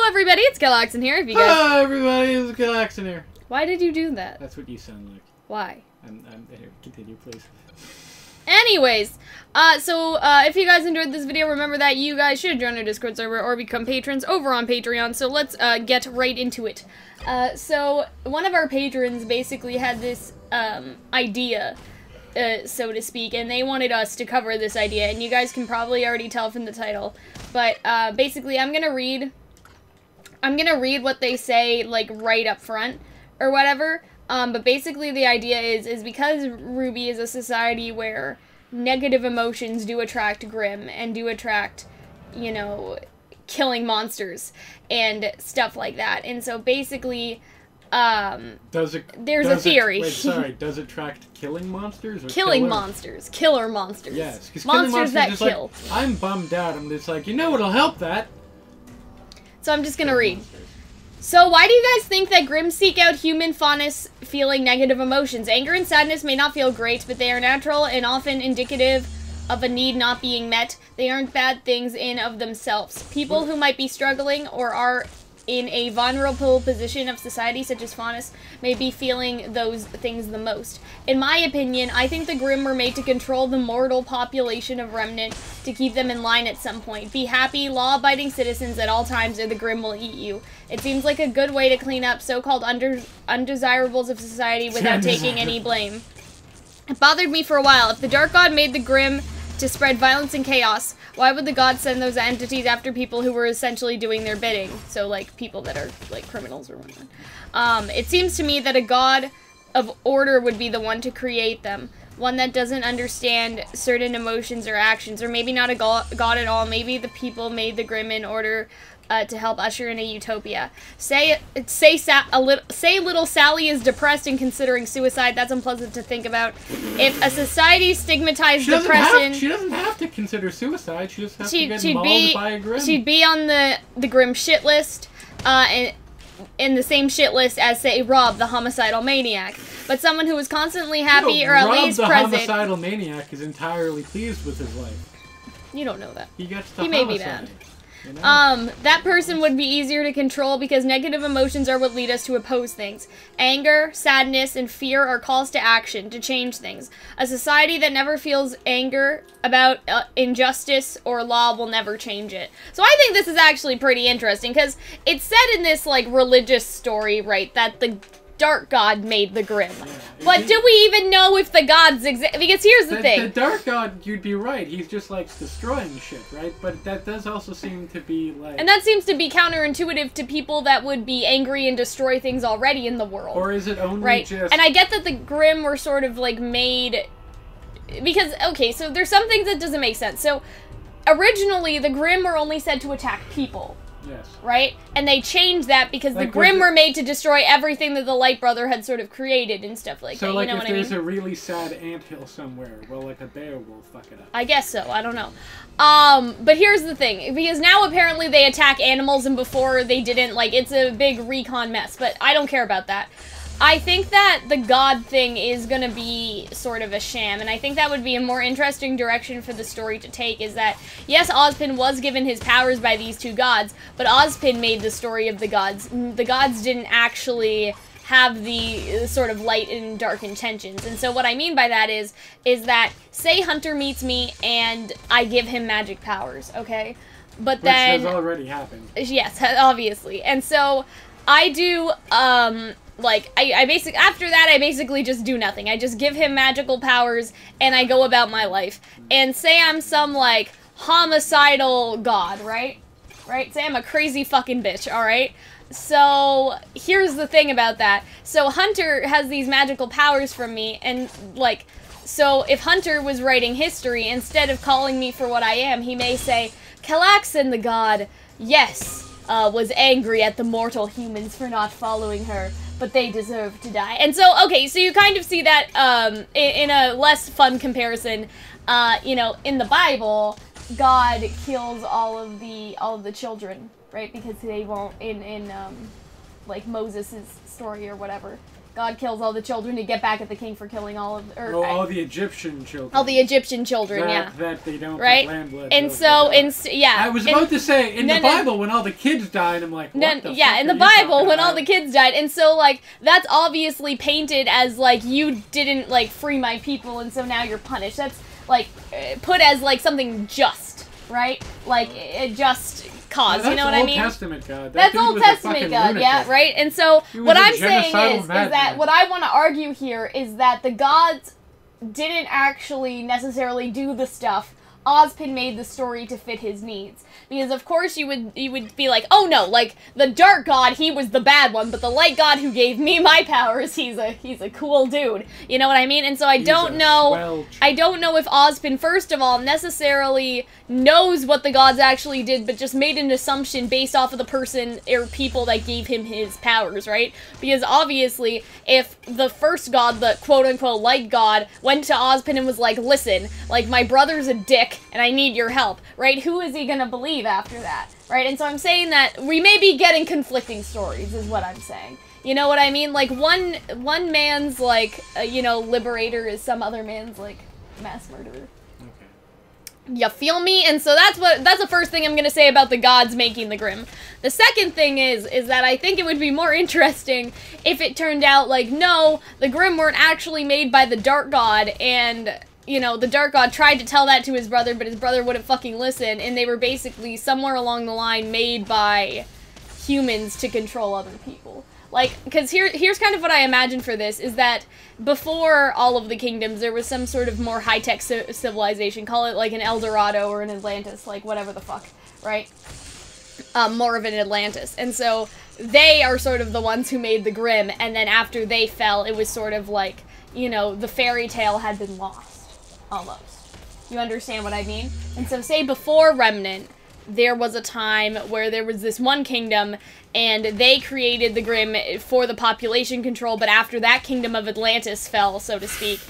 Hello, everybody. It's Calxiyn here. If you guys... Hello, everybody. It's Calxiyn here. Why did you do that? That's what you sound like. Why? I'm here. Continue, please. Anyways, if you guys enjoyed this video, remember that you guys should join our Discord server or become patrons over on Patreon. So let's get right into it. So one of our patrons basically had this idea, so to speak, and they wanted us to cover this idea. And you guys can probably already tell from the title, but basically, I'm gonna read what they say, like, right up front or whatever. But basically the idea is because RWBY is a society where negative emotions do attract Grimm and do attract, you know, killing monsters and stuff like that. And so basically, there's a theory. Does it attract killing monsters or killer monsters? Yes, because monsters that kill. Like, I'm bummed out. I'm just like, you know what'll help that? So I'm just gonna read. So, why do you guys think that Grimm seek out human fondness feeling negative emotions? Anger and sadness may not feel great, but they are natural and often indicative of a need not being met. They aren't bad things in of themselves. People who might be struggling or are in a vulnerable position of society, such as fondness, may be feeling those things the most. In my opinion, I think the Grimm were made to control the mortal population of Remnant to keep them in line at some point. Be happy, law-abiding citizens at all times, or the Grimm will eat you. It seems like a good way to clean up so-called undesirables of society without taking any blame. It bothered me for a while. If the Dark God made the Grimm to spread violence and chaos, why would the gods send those entities after people who were essentially doing their bidding? So, like, people that are, like, criminals or whatnot. It seems to me that a god of order would be the one to create them. One that doesn't understand certain emotions or actions. Or maybe not a god at all. Maybe the people made the Grimm in order to help usher in a utopia. Say little Sally is depressed and considering suicide. That's unpleasant to think about. If a society stigmatized depression... She doesn't have to consider suicide. She just has to get mauled by a Grimm. She'd be on the Grimm shit list, in the same shit list as, say, Rob, the homicidal maniac. But someone who is constantly happy or at least present... Rob, the homicidal maniac, is entirely pleased with his life. You don't know that. He gets the He may be bad. You know? That person would be easier to control because negative emotions are what lead us to oppose things. Anger, sadness, and fear are calls to action, to change things. A society that never feels anger about injustice or law will never change it. So I think this is actually pretty interesting because it's said in this, like, religious story, right, that the Dark God made the Grimm. Yeah. But do we even know if the gods exist? Because here's the thing. The Dark God, you'd be right. He's just, like, destroying shit, right? But that does also seem to be, like... And that seems to be counterintuitive to people that would be angry and destroy things already in the world. Or is it only right? just... And I get that the Grimm were sort of, like, made... Because, okay, so there's some things that doesn't make sense. So, originally, the Grimm were only said to attack people. Yes. Right? And they changed that because the Grimm were made to destroy everything that the Light Brother had sort of created and stuff like that. So, like, you know if there's a really sad anthill somewhere, well, like, a bear will fuck it up. I guess so. I don't know. But here's the thing. Because now, apparently, they attack animals, and before they didn't. Like, it's a big recon mess. But I don't care about that. I think that the god thing is gonna be sort of a sham, and I think that would be a more interesting direction for the story to take, is that, yes, Ozpin was given his powers by these two gods, but Ozpin made the story of the gods. The gods didn't actually have the sort of light and dark intentions, and so what I mean by that is that, say Hunter meets me, and I give him magic powers, okay? But then... Which has already happened. Yes, obviously. And so, I do, like, I basically, after that, I basically just do nothing. I just give him magical powers, and I go about my life. And say I'm some, like, homicidal god, right? Right? Say I'm a crazy fucking bitch, alright? So, here's the thing about that. So, Hunter has these magical powers from me, and, like, so if Hunter was writing history, instead of calling me for what I am, he may say, Calxiyn the god, yes, was angry at the mortal humans for not following her, but they deserve to die. And so, okay, so you kind of see that, in a less fun comparison, you know, in the Bible, God kills all of the children, right? Because they won't, like Moses' story or whatever. God kills all the children to get back at the king for killing all of... all the Egyptian children. All the Egyptian children, yeah. That they don't right? put land blood. And so, yeah. I was about to say, in the Bible, when all the kids died, I'm like, what the fuck yeah, in the Bible, when all the kids died. And so, like, that's obviously painted as, like, you didn't, like, free my people, and so now you're punished. That's, like, put as, like, something just, right? Like, it just... cause, you know what I mean? That's Old Testament God. That's Old Testament God, yeah, right? And so, what I'm saying is that what I want to argue here is that the gods didn't actually necessarily do the stuff. Ozpin made the story to fit his needs. Because of course you would be like, oh no, like the dark god, he was the bad one, but the light god who gave me my powers, he's a cool dude. You know what I mean? And so I don't know if Ozpin, first of all, necessarily knows what the gods actually did, but just made an assumption based off of the person or people that gave him his powers, right? Because obviously, if the first god, the quote-unquote light god, went to Ozpin and was like, listen, like my brother's a dick, and I need your help, right? Who is he gonna believe after that, right? And so I'm saying that we may be getting conflicting stories, is what I'm saying. You know what I mean? Like, one man's, like, liberator is some other man's, like, mass murderer. Okay. You feel me? And so that's the first thing I'm gonna say about the gods making the Grimm. The second thing is that I think it would be more interesting if it turned out, like, no, the Grimm weren't actually made by the Dark God, and... the Dark God tried to tell that to his brother, but his brother wouldn't fucking listen, and they were basically somewhere along the line made by humans to control other people. Like, because here's kind of what I imagine for this, is that before all of the kingdoms, there was some sort of more high-tech civilization, call it like an El Dorado or an Atlantis, like whatever the fuck, right? More of an Atlantis. And so they are sort of the ones who made the Grimm, and then after they fell, it was sort of like, the fairy tale had been lost. Almost. You understand what I mean? And so say before Remnant, there was a time where there was this one kingdom, and they created the Grimm for the population control, but after that kingdom of Atlantis fell, so to speak,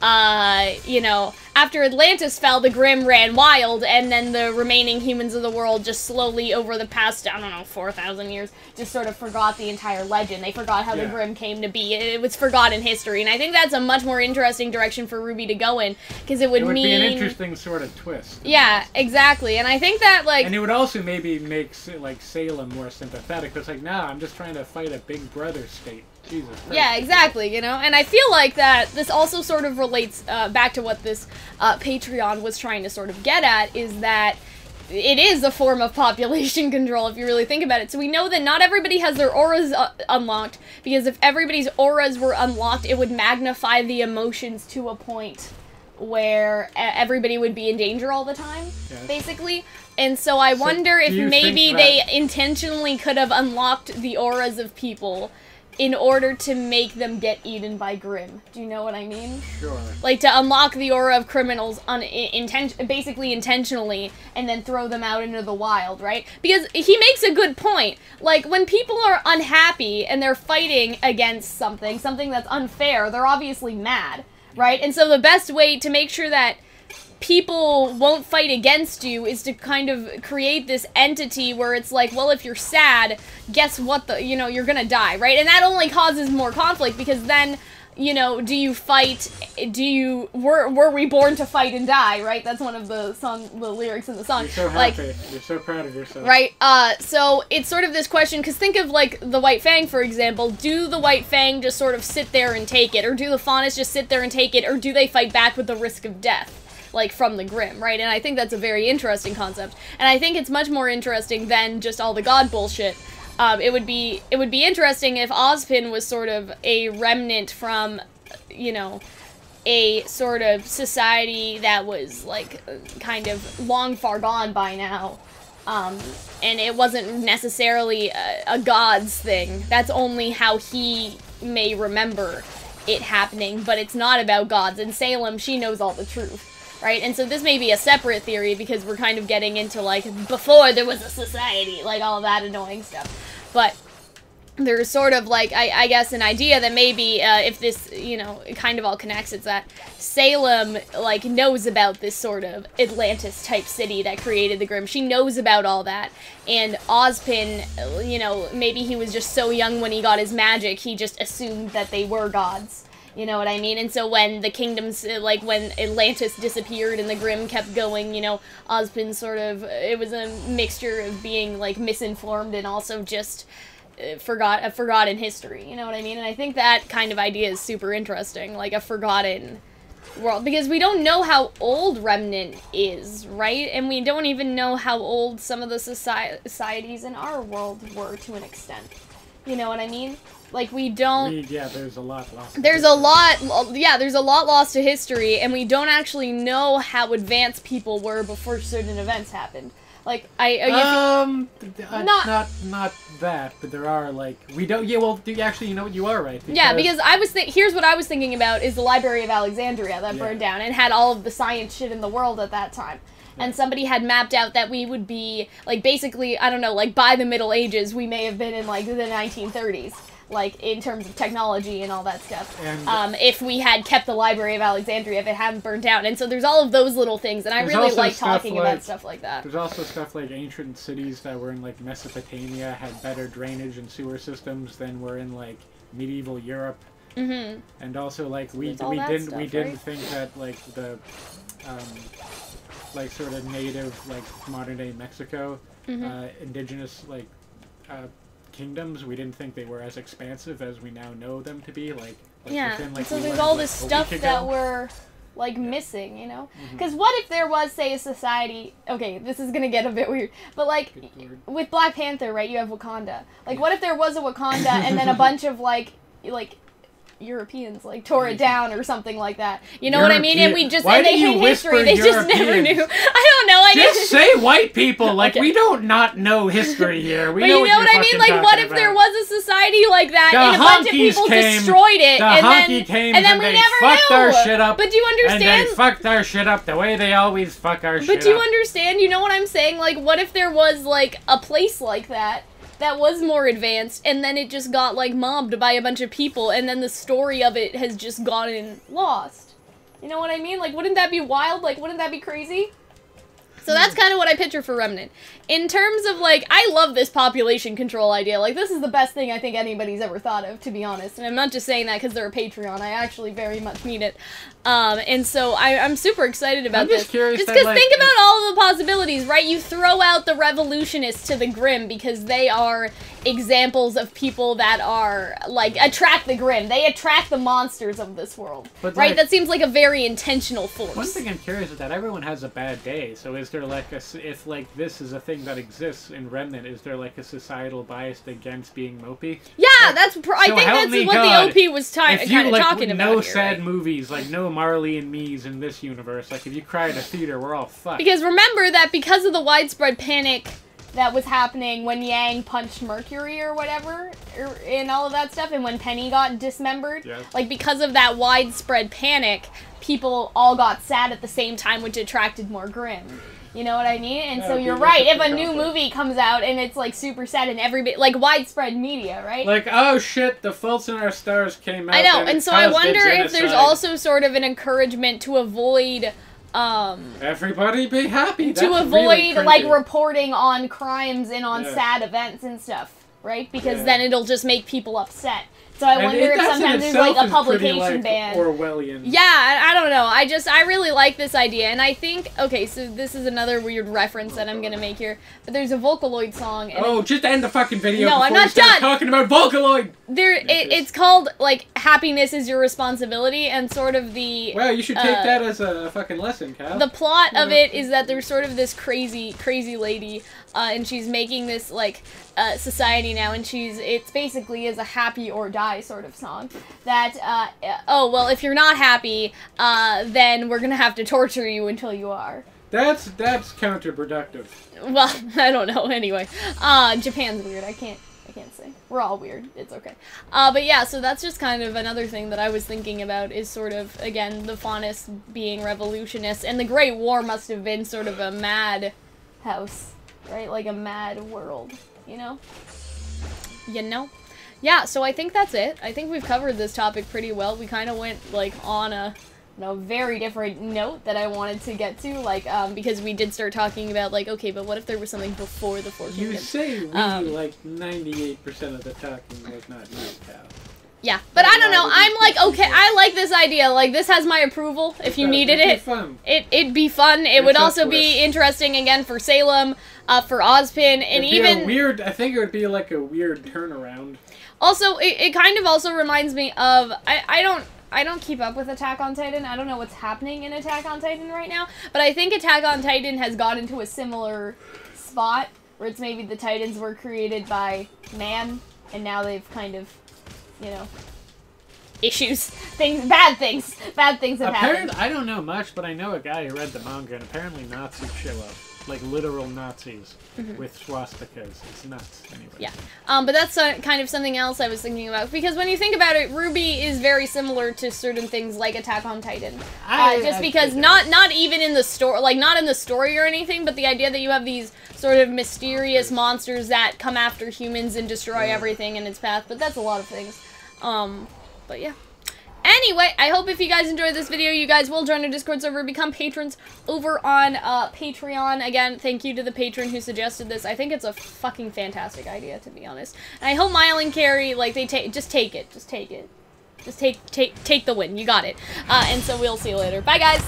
after Atlantis fell, the Grimm ran wild, and then the remaining humans of the world just slowly, over the past, 4,000 years, just sort of forgot the entire legend. They forgot how the Grimm came to be. It was forgotten history, and I think that's a much more interesting direction for Ruby to go in, because it would mean... be an interesting sort of twist. Yeah, exactly, and I think that, like... And it would also maybe make, like, Salem more sympathetic, because, like, nah, I'm just trying to fight a big brother state. Jesus Christ. Yeah, exactly, and I feel like that this also sort of relates back to what this Patreon was trying to sort of get at, is that it is a form of population control if you really think about it. So we know that not everybody has their auras unlocked, because if everybody's auras were unlocked, it would magnify the emotions to a point where everybody would be in danger all the time, basically. And so I wonder if maybe they intentionally could have unlocked the auras of people in order to make them get eaten by Grimm. Do you know what I mean? Sure. Like, to unlock the aura of criminals basically intentionally, and then throw them out into the wild, right? Because he makes a good point. Like, when people are unhappy and they're fighting against something that's unfair, they're obviously mad, right? And so the best way to make sure that people won't fight against you is to kind of create this entity where it's like, well, if you're sad, guess what, you're gonna die, right? And that only causes more conflict, because then, do you fight, were we born to fight and die, right? That's one of the lyrics in the song. You're so happy. You're so proud of yourself. Right, so it's sort of this question, because think of, like, the White Fang, for example. Do the White Fang just sort of sit there and take it? Or do the Faunus just sit there and take it? Or do they fight back with the risk of death? Like, from the Grimm, right? And I think that's a very interesting concept. And I think it's much more interesting than just all the god bullshit. It would be interesting if Ozpin was sort of a remnant from, a sort of society that was, like, kind of long far gone by now. And it wasn't necessarily a god's thing. That's only how he may remember it happening, but it's not about gods. In Salem, she knows all the truth. Right, and so this may be a separate theory, because we're kind of getting into, like, before there was a society, like, all of that annoying stuff. But there's sort of like, I guess, an idea that maybe if this, you know, it kind of all connects, it's that Salem, like, knows about this sort of Atlantis-type city that created the Grimm. She knows about all that. And Ozpin, you know, maybe he was just so young when he got his magic, he just assumed that they were gods. You know what I mean? And so when the kingdoms, like, when Atlantis disappeared and the Grimm kept going, you know, Ozpin sort of, it was a mixture of being, like, misinformed and also just forgotten history, you know what I mean? And I think that kind of idea is super interesting, like a forgotten world, because we don't know how old Remnant is, right? And we don't even know how old some of the societies in our world were to an extent. You know what I mean? Like, we don't... Yeah, there's a lot lost. There's a lot lost to history, and we don't actually know how advanced people were before certain events happened. Like, not that, but there are, like, we don't, yeah, well, actually, you know what, you are right. Because here's what I was thinking about, is the Library of Alexandria that burned down, and had all of the science shit in the world at that time. Yeah. And somebody had mapped out that we would be, like, basically, I don't know, like, by the Middle Ages, we may have been in, like, the 1930s. Like, in terms of technology and all that stuff. And, if we had kept the Library of Alexandria, if it hadn't burned down. And so there's all of those little things, and I really like talking about stuff like that. There's also stuff like ancient cities that were in, like, Mesopotamia had better drainage and sewer systems than were in, like, medieval Europe. Mm-hmm. And also, like, we didn't think that, like, the, like, sort of native, like, modern-day Mexico, indigenous, like, kingdoms, we didn't think they were as expansive as we now know them to be. Like yeah, within, like, so there's all this stuff that we're, like, missing, you know? Because what if there was, say, a society... Okay, this is gonna get a bit weird, but, like, with Black Panther, right, you have Wakanda. Like, what if there was a Wakanda and then a bunch of, like, Europeans, like, tore it down or something like that. You know what I mean? And we just, and they hate history, they just never knew. I don't know, I just say white people, like, we don't not know history here. We but know you know what I mean? Like, what if there was a society like that, and a bunch of people destroyed it, and then we never fucked our shit up. But do you understand? And they fucked our shit up the way they always fuck our shit up. But do you understand? You know what I'm saying? Like, what if there was, like, a place like that was more advanced, and then it just got, like, mobbed by a bunch of people, and then the story of it has just gotten lost. You know what I mean? Like, wouldn't that be wild? Like, wouldn't that be crazy? So that's kind of what I picture for Remnant. In terms of, like, I love this population control idea. Like, this is the best thing I think anybody's ever thought of, to be honest. And I'm not just saying that because they're a Patreon. I actually very much mean it. And so I'm super excited about this. Just curious. Just because think about all of the possibilities, right? You throw out the revolutionists to the Grimm because they are examples of people that are, like, attract the Grimm. They attract the monsters of this world, but, right? Like, that seems like a very intentional force. One thing I'm curious is that everyone has a bad day. So is there, like, if, like, this is a thing that exists in Remnant, is there, like, a societal bias against being mopey? Yeah, I think that's what God, the OP was kind of talking about. No sad movies, like no Marley and Me's in this universe. Like, if you cry at a theater, we're all fucked. Because remember that because of the widespread panic that was happening when Yang punched Mercury or whatever, and all of that stuff, and when Penny got dismembered, like, because of that widespread panic, people all got sad at the same time, which attracted more Grimm. You know what I mean? And so you're right, if a new movie comes out and it's, like, super sad and everybody, like, widespread media, right? Like, oh shit, The Fault in Our Stars came out. I know, and so I wonder if there's also sort of an encouragement to avoid, everybody be happy. To avoid, really, like, reporting on crimes and on sad events and stuff, right? Because then it'll just make people upset. So I wonder if sometimes there's, like, a publication ban. Orwellian. Yeah, I don't know. I really like this idea, and I think, okay, so this is another weird reference that I'm gonna make here, but there's a Vocaloid song. And just end the fucking video. No, I'm not done. Talking about Vocaloid. It's called, like, Happiness is Your Responsibility, and sort of the. Well, you should take that as a fucking lesson, Cal. The plot of it is that there's sort of this crazy lady, and she's making this, like, society now, and it's basically is a happy or die sort of song that, oh, well, if you're not happy, then we're gonna have to torture you until you are. That's counterproductive. Well, I don't know, anyway. Japan's weird, I can't say. We're all weird, it's okay. But yeah, so that's just kind of another thing that I was thinking about is sort of, again, the Faunus being revolutionists, and the Great War must have been sort of a mad house, right? Like a mad world, you know? You know? yeah, so I think that's it. I think we've covered this topic pretty well. We kind of went, like, on a very different note that I wanted to get to, like, because we did start talking about, like, okay, but what if there was something before the Four Kingdoms? You say we, like, 98% of the talking was not you, pal. Yeah, but I don't know. I'm like, okay, I like this idea. Like, this has my approval if you needed it. It'd be fun. It would also be interesting, again, for Salem, for Ozpin, and even... weird, I think it would be like a weird turnaround. Also, it kind of also reminds me of... I don't keep up with Attack on Titan. I don't know what's happening in Attack on Titan right now, but I think Attack on Titan has got into a similar spot, where it's maybe the Titans were created by man, and now they've kind of... you know, issues, bad things have happened. I don't know much, but I know a guy who read the manga, and apparently Nazis show up. Like, literal Nazis with swastikas. It's nuts, anyway. Yeah. But that's kind of something else I was thinking about, because when you think about it, Ruby is very similar to certain things like Attack on Titan. Just because not even in the story, like, not in the story or anything, but the idea that you have these sort of mysterious monsters that come after humans and destroy everything in its path, but that's a lot of things. But yeah. Anyway, I hope if you guys enjoyed this video, you guys will join our Discord server, become patrons over on Patreon. Again, thank you to the patron who suggested this. I think it's a fucking fantastic idea, to be honest. And I hope Mile and Carrie, like, they just take it. Just take it. Just take the win. You got it. And so we'll see you later. Bye, guys!